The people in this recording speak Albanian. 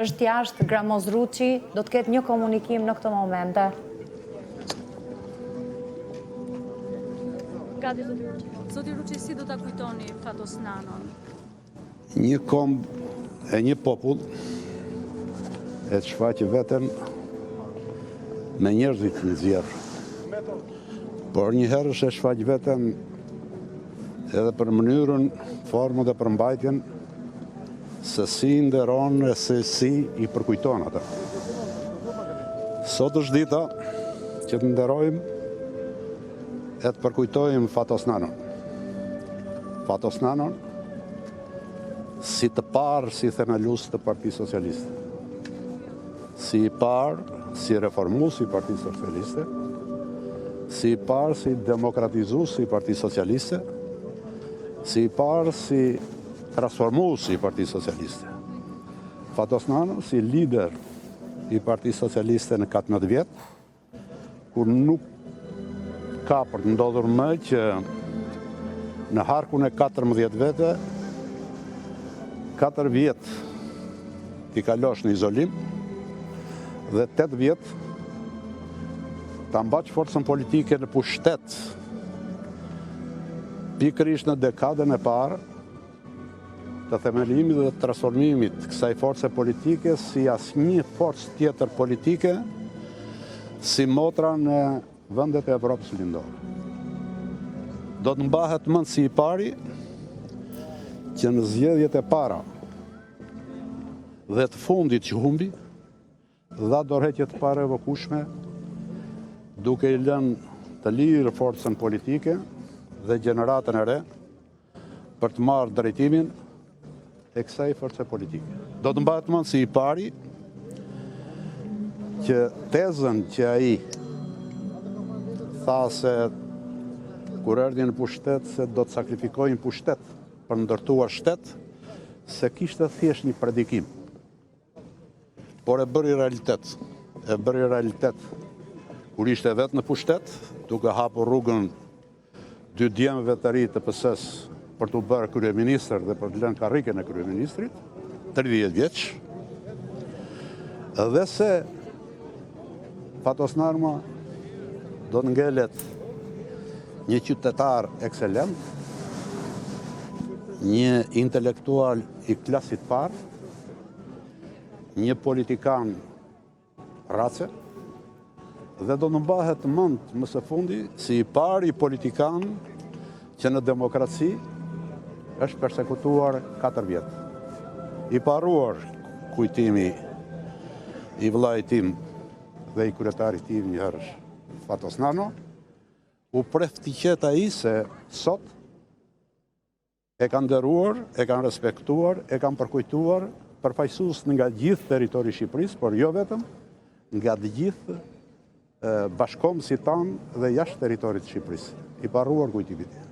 Është jashtë Gramoz Ruçi, do të ketë një komunikim në këtë momente. Gati, zoti Ruçi. Zoti Ruçi, si do ta kujtoni Fatos Nanon? Një kombë e një popull e të shfaqë veten me njerëzit në zjerë. Por një herë e shfaqë veten edhe për mënyrën, formën dhe përmbajtjen se si nderon e se si i përkujton ata. Sot është dita që të nderojmë e të përkujtojmë Fatos Nanon. Fatos Nanon si të parë si themelus të Partisë Socialiste. Si i parë si reformus i Partisë Socialiste. Si i parë si demokratizus i Partisë Socialiste. Si i parë si transformus i Partisë Socialiste. Fatos Nanon si lider i Partisë Socialiste në 14 vjetë, kur nuk ka për të ndodhur më që në harkun e 14 vete, 4 vjetë t'i kalosh në izolim dhe 8 vjetë t'a mbaq forcën politike në pushtet, pikërisht në dekadën e parë të themelimit dhe transformimit të kësaj force politike si asnjë forcë tjetër politike si motra në vendet e Evropës lindore. Do të mbahet mend si i pari që në zgjedhjet e para dhe të fundit që humbi, dha dorëheqje të parevokueshme duke i lënë të lirë forcën politike dhe gjeneratën e re për të marrë drejtimin e kësaj force politike. Do të mbahet mend si i pari që tezën që ai tha se kur erdhi në pushtet se do të sakrifikojnë pushtet për ndërtuar shtet, se kishte thjesht një predikim. Por e bëri realitet. E bëri realitet kur ishte vetë në pushtet, duke hapur rrugën 2 djemëve të ri të PS-s për të bërë kryeministër dhe për të lënë karrikën e kryeministrit, 30 vjeç, dhe se Fatos Nanon do të ngelet një qytetar ekselent, një intelektual i klasit parë, një politikan race, dhe do të mbahet mend më së fundi si i pari politikan që në demokraci është persekutuar 4 vjetë. I paruar kujtimi i vllait tim dhe i kryetarit tim njëherë Fatos Nanon, u prefti qet ai se sot e kanë nderuar, e kanë respektuar, e kanë përkujtuar përfaqësues nga gjithë territori i Shqipërisë, por jo vetëm, nga të gjithë bashkëkombësit tanë dhe jashtë territorit të Shqipërisë. I paruar kujtimit.